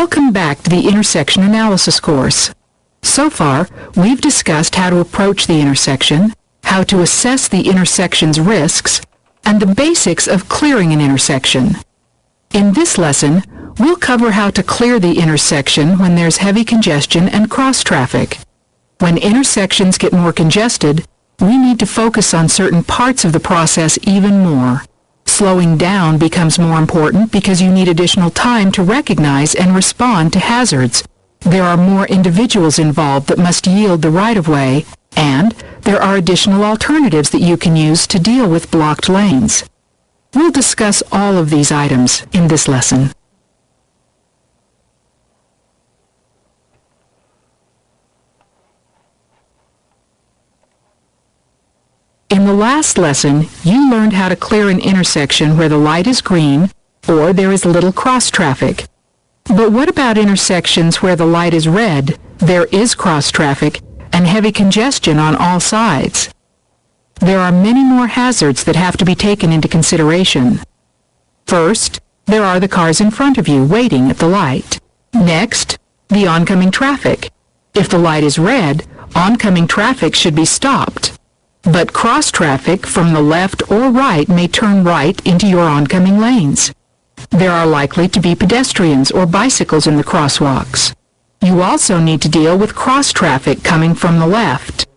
Welcome back to the Intersection Analysis course. So far, we've discussed how to approach the intersection, how to assess the intersection's risks, and the basics of clearing an intersection. In this lesson, we'll cover how to clear the intersection when there's heavy congestion and cross-traffic. When intersections get more congested, we need to focus on certain parts of the process even more. Slowing down becomes more important because you need additional time to recognize and respond to hazards. There are more individuals involved that must yield the right-of-way, and there are additional alternatives that you can use to deal with blocked lanes. We'll discuss all of these items in this lesson. In the last lesson, you learned how to clear an intersection where the light is green or there is little cross-traffic. But what about intersections where the light is red, there is cross-traffic, and heavy congestion on all sides? There are many more hazards that have to be taken into consideration. First, there are the cars in front of you waiting at the light. Next, the oncoming traffic. If the light is red, oncoming traffic should be stopped. But cross-traffic from the left or right may turn right into your oncoming lanes. There are likely to be pedestrians or bicycles in the crosswalks. You also need to deal with cross-traffic coming from the left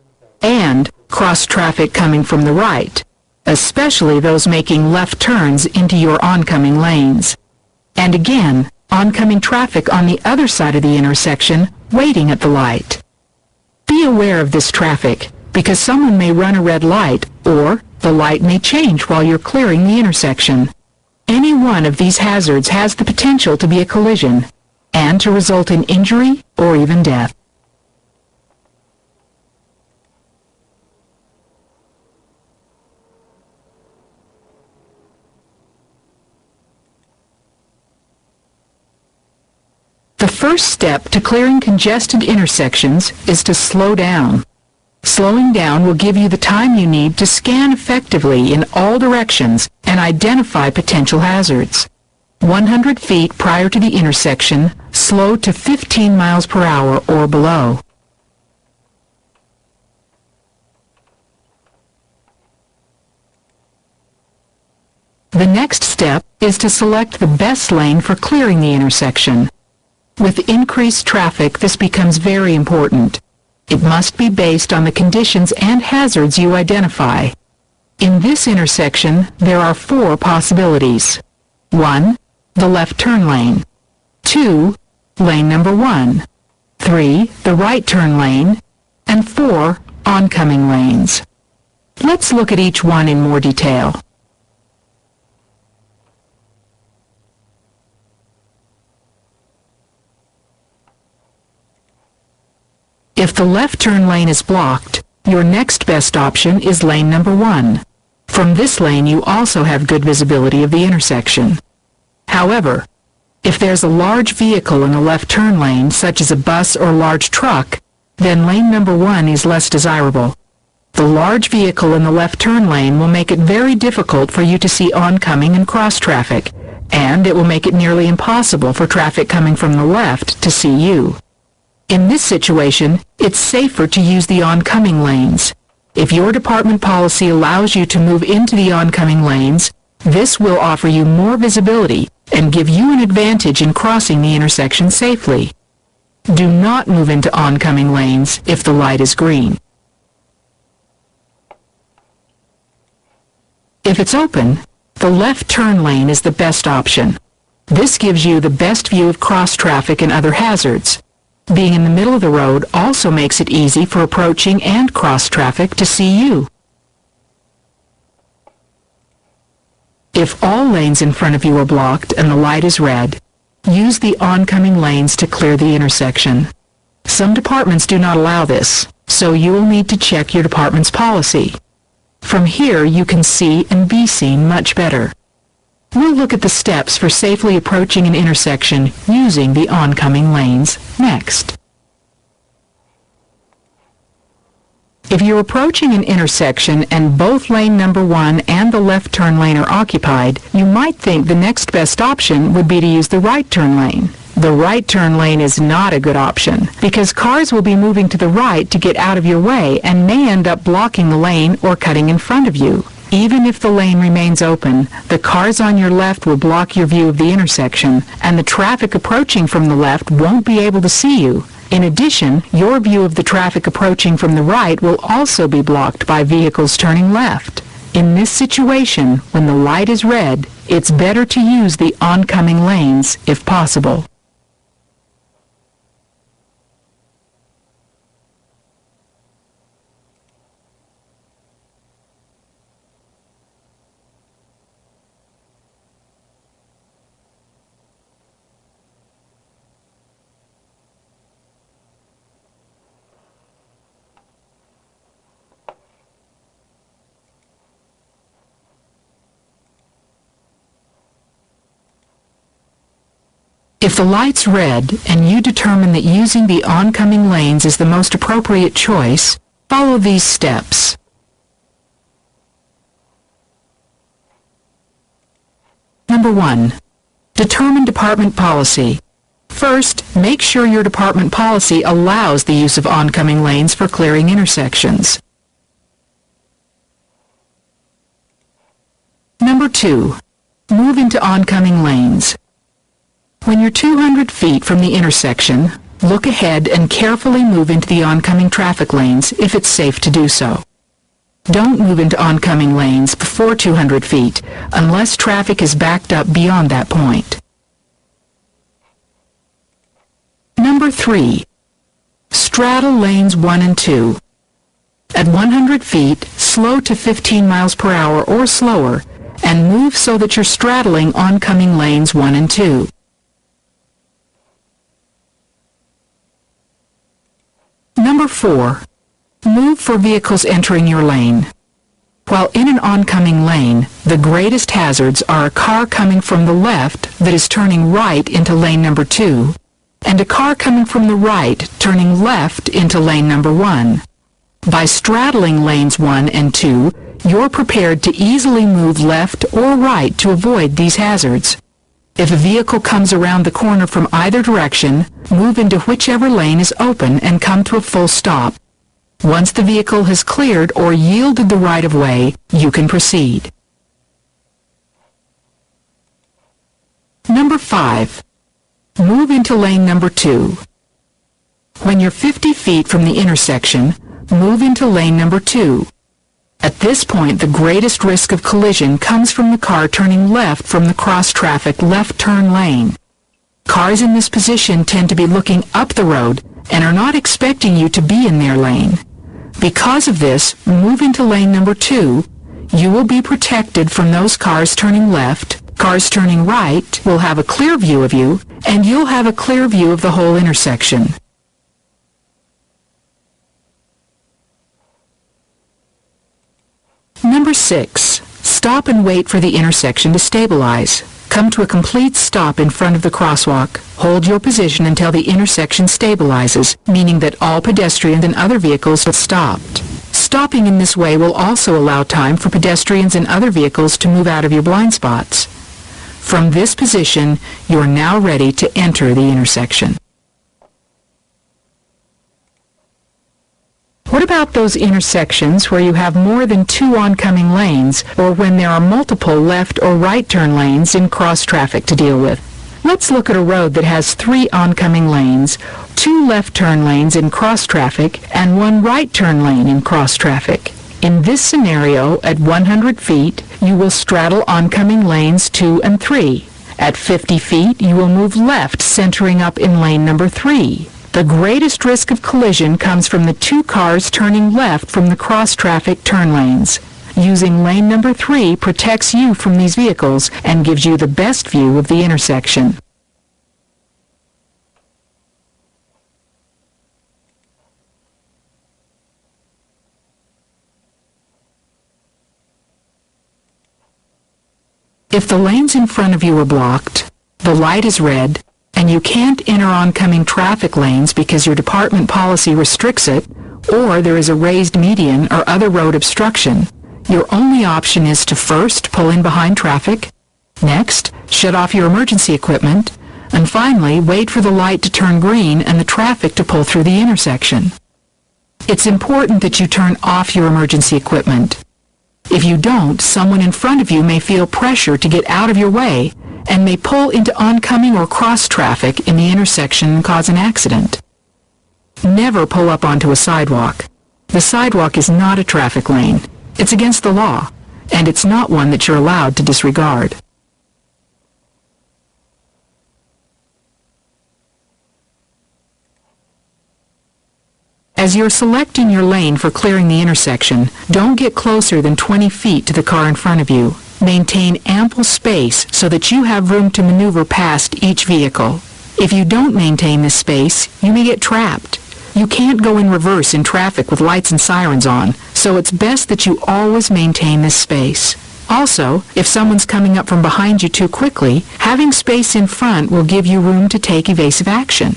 and cross-traffic coming from the right, especially those making left turns into your oncoming lanes. And again, oncoming traffic on the other side of the intersection waiting at the light. Be aware of this traffic, because someone may run a red light, or the light may change while you're clearing the intersection. Any one of these hazards has the potential to be a collision, and to result in injury or even death. The first step to clearing congested intersections is to slow down. Slowing down will give you the time you need to scan effectively in all directions and identify potential hazards. 100 feet prior to the intersection, slow to 15 miles per hour or below. The next step is to select the best lane for clearing the intersection. With increased traffic, this becomes very important. It must be based on the conditions and hazards you identify. In this intersection, there are 4 possibilities. 1. The left turn lane. 2. Lane number 1. 3. The right turn lane. And 4. Oncoming lanes. Let's look at each one in more detail. If the left turn lane is blocked, your next best option is lane number 1. From this lane you also have good visibility of the intersection. However, if there's a large vehicle in the left turn lane, such as a bus or large truck, then lane number 1 is less desirable. The large vehicle in the left turn lane will make it very difficult for you to see oncoming and cross traffic, and it will make it nearly impossible for traffic coming from the left to see you. In this situation, it's safer to use the oncoming lanes. If your department policy allows you to move into the oncoming lanes, this will offer you more visibility and give you an advantage in crossing the intersection safely. Do not move into oncoming lanes if the light is green. If it's open, the left turn lane is the best option. This gives you the best view of cross traffic and other hazards. Being in the middle of the road also makes it easy for approaching and cross traffic to see you. If all lanes in front of you are blocked and the light is red, use the oncoming lanes to clear the intersection. Some departments do not allow this, so you will need to check your department's policy. From here you can see and be seen much better. We'll look at the steps for safely approaching an intersection using the oncoming lanes next. If you're approaching an intersection and both lane number 1 and the left turn lane are occupied, you might think the next best option would be to use the right turn lane. The right turn lane is not a good option because cars will be moving to the right to get out of your way and may end up blocking the lane or cutting in front of you. Even if the lane remains open, the cars on your left will block your view of the intersection, and the traffic approaching from the left won't be able to see you. In addition, your view of the traffic approaching from the right will also be blocked by vehicles turning left. In this situation, when the light is red, it's better to use the oncoming lanes if possible. If the light's red and you determine that using the oncoming lanes is the most appropriate choice, follow these steps. Number 1. Determine department policy. First, make sure your department policy allows the use of oncoming lanes for clearing intersections. Number 2. Move into oncoming lanes. When you're 200 feet from the intersection, look ahead and carefully move into the oncoming traffic lanes if it's safe to do so. Don't move into oncoming lanes before 200 feet unless traffic is backed up beyond that point. Number 3. Straddle lanes 1 and 2. At 100 feet, slow to 15 miles per hour or slower and move so that you're straddling oncoming lanes 1 and 2. Number 4. Move for vehicles entering your lane. While in an oncoming lane, the greatest hazards are a car coming from the left that is turning right into lane number 2, and a car coming from the right turning left into lane number 1. By straddling lanes 1 and 2, you're prepared to easily move left or right to avoid these hazards. If a vehicle comes around the corner from either direction, move into whichever lane is open and come to a full stop. Once the vehicle has cleared or yielded the right-of-way, you can proceed. Number 5. Move into lane number 2. When you're 50 feet from the intersection, move into lane number 2. At this point, the greatest risk of collision comes from the car turning left from the cross-traffic left turn lane. Cars in this position tend to be looking up the road and are not expecting you to be in their lane. Because of this, move into lane number 2. You will be protected from those cars turning left. Cars turning right will have a clear view of you, and you'll have a clear view of the whole intersection. Number 6. Stop and wait for the intersection to stabilize. Come to a complete stop in front of the crosswalk. Hold your position until the intersection stabilizes, meaning that all pedestrians and other vehicles have stopped. Stopping in this way will also allow time for pedestrians and other vehicles to move out of your blind spots. From this position, you are now ready to enter the intersection. What about those intersections where you have more than 2 oncoming lanes, or when there are multiple left or right turn lanes in cross traffic to deal with? Let's look at a road that has 3 oncoming lanes, 2 left turn lanes in cross traffic, and 1 right turn lane in cross traffic. In this scenario, at 100 feet, you will straddle oncoming lanes 2 and 3. At 50 feet, you will move left, centering up in lane number 3. The greatest risk of collision comes from the 2 cars turning left from the cross-traffic turn lanes. Using lane number 3 protects you from these vehicles and gives you the best view of the intersection. If the lanes in front of you are blocked, the light is red, and you can't enter oncoming traffic lanes because your department policy restricts it, or there is a raised median or other road obstruction, your only option is to first pull in behind traffic, next shut off your emergency equipment, And finally, wait for the light to turn green and the traffic to pull through the intersection. It's important that you turn off your emergency equipment. If you don't, someone in front of you may feel pressure to get out of your way and may pull into oncoming or cross traffic in the intersection and cause an accident. Never pull up onto a sidewalk. The sidewalk is not a traffic lane. It's against the law, and it's not one that you're allowed to disregard. As you're selecting your lane for clearing the intersection, don't get closer than 20 feet to the car in front of you. Maintain ample space so that you have room to maneuver past each vehicle. If you don't maintain this space, you may get trapped. You can't go in reverse in traffic with lights and sirens on, so it's best that you always maintain this space. Also, if someone's coming up from behind you too quickly, having space in front will give you room to take evasive action.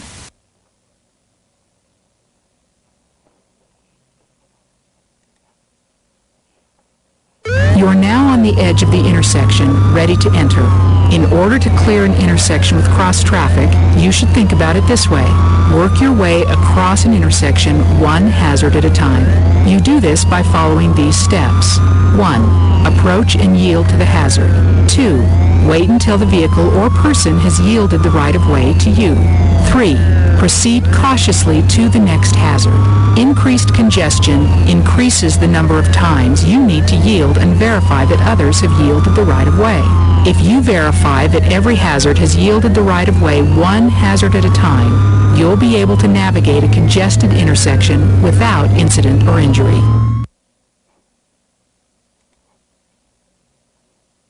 You're now on the edge of the intersection, ready to enter. In order to clear an intersection with cross traffic, you should think about it this way. Work your way across an intersection one hazard at a time. You do this by following these steps. 1. Approach and yield to the hazard. 2. Wait until the vehicle or person has yielded the right-of-way to you. 3. Proceed cautiously to the next hazard. Increased congestion increases the number of times you need to yield and verify that others have yielded the right-of-way. If you verify that every hazard has yielded the right-of-way one hazard at a time, you'll be able to navigate a congested intersection without incident or injury.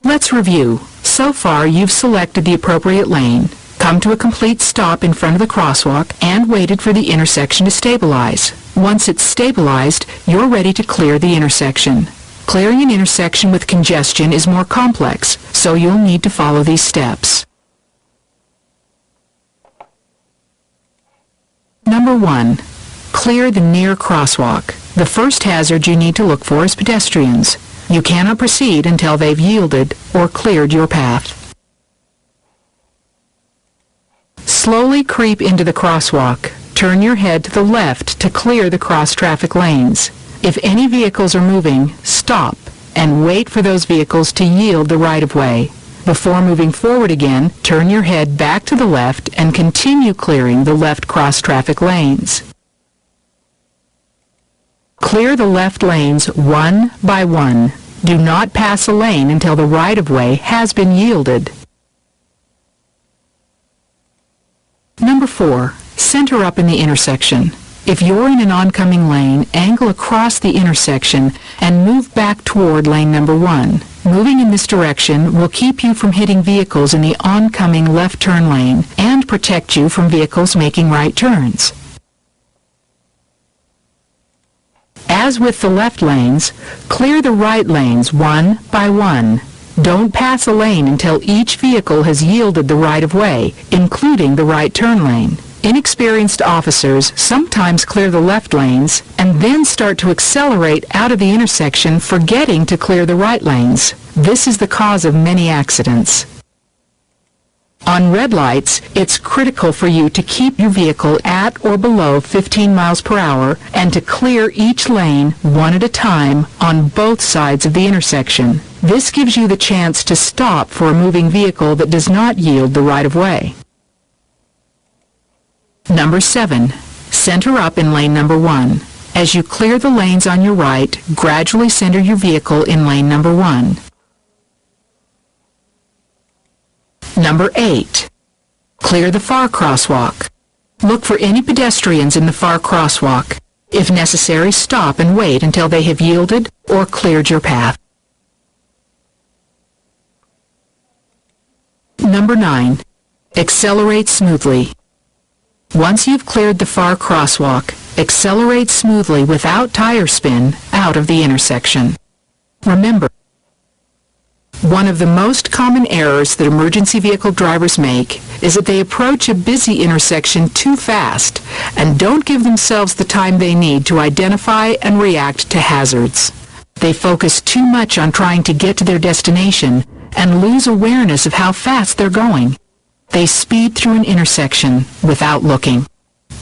Let's review. So far, you've selected the appropriate lane, come to a complete stop in front of the crosswalk, and waited for the intersection to stabilize. Once it's stabilized, you're ready to clear the intersection. Clearing an intersection with congestion is more complex, so you'll need to follow these steps. Number 1. Clear the near crosswalk. The first hazard you need to look for is pedestrians. You cannot proceed until they've yielded or cleared your path. Slowly creep into the crosswalk. Turn your head to the left to clear the cross-traffic lanes. If any vehicles are moving, stop and wait for those vehicles to yield the right-of-way. Before moving forward again, turn your head back to the left and continue clearing the left cross-traffic lanes. Clear the left lanes one by one. Do not pass a lane until the right-of-way has been yielded. Number 4. Center up in the intersection. If you're in an oncoming lane, angle across the intersection and move back toward lane number 1. Moving in this direction will keep you from hitting vehicles in the oncoming left turn lane and protect you from vehicles making right turns. As with the left lanes, clear the right lanes one by one. Don't pass a lane until each vehicle has yielded the right-of-way, including the right turn lane. Inexperienced officers sometimes clear the left lanes and then start to accelerate out of the intersection, forgetting to clear the right lanes. This is the cause of many accidents. On red lights, it's critical for you to keep your vehicle at or below 15 miles per hour and to clear each lane one at a time on both sides of the intersection. This gives you the chance to stop for a moving vehicle that does not yield the right-of-way. Number 7. Center up in lane number 1. As you clear the lanes on your right, gradually center your vehicle in lane number 1. Number 8. Clear the far crosswalk. Look for any pedestrians in the far crosswalk. If necessary, stop and wait until they have yielded or cleared your path. Number 9. Accelerate smoothly. Once you've cleared the far crosswalk, accelerate smoothly without tire spin out of the intersection. Remember, one of the most common errors that emergency vehicle drivers make is that they approach a busy intersection too fast and don't give themselves the time they need to identify and react to hazards. They focus too much on trying to get to their destination and lose awareness of how fast they're going. They speed through an intersection without looking.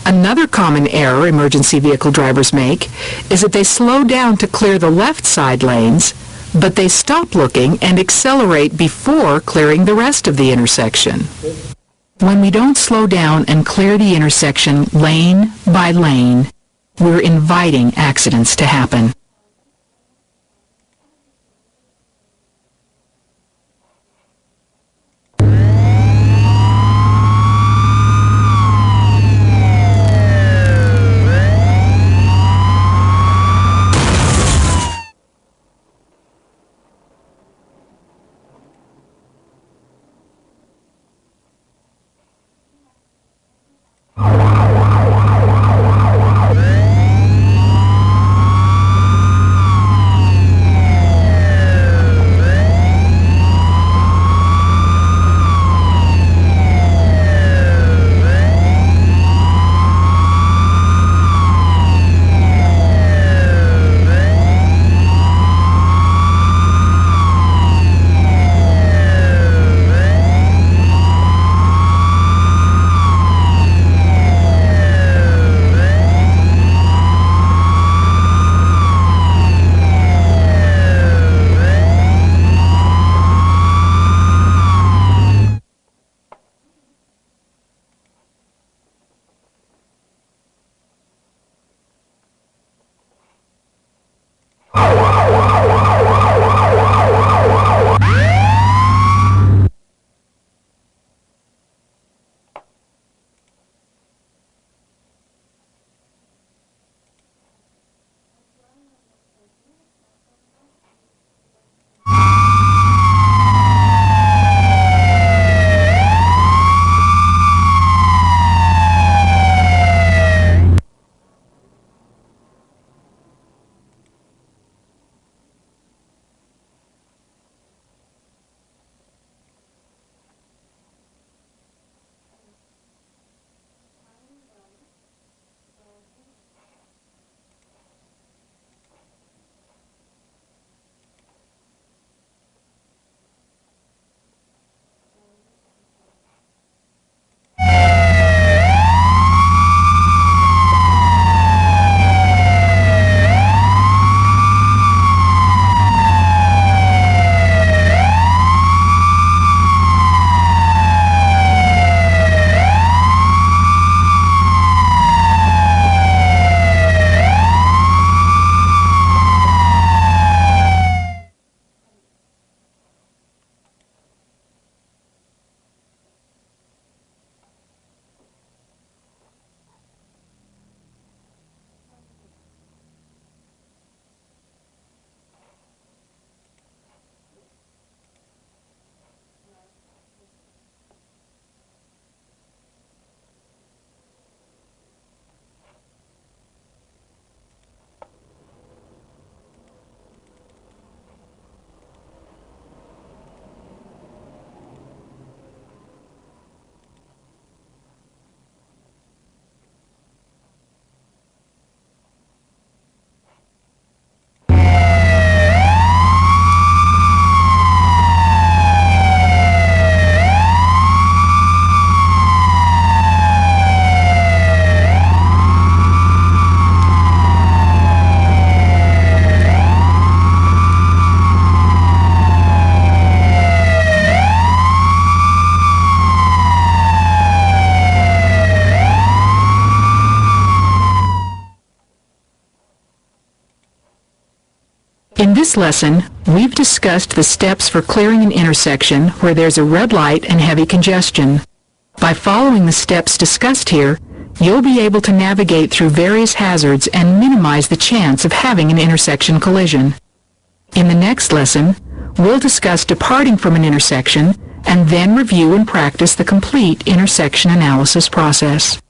Another common error emergency vehicle drivers make is that they slow down to clear the left side lanes, but they stop looking and accelerate before clearing the rest of the intersection. When we don't slow down and clear the intersection lane by lane, we're inviting accidents to happen. In this lesson, we've discussed the steps for clearing an intersection where there's a red light and heavy congestion. By following the steps discussed here, you'll be able to navigate through various hazards and minimize the chance of having an intersection collision. In the next lesson, we'll discuss departing from an intersection and then review and practice the complete intersection analysis process.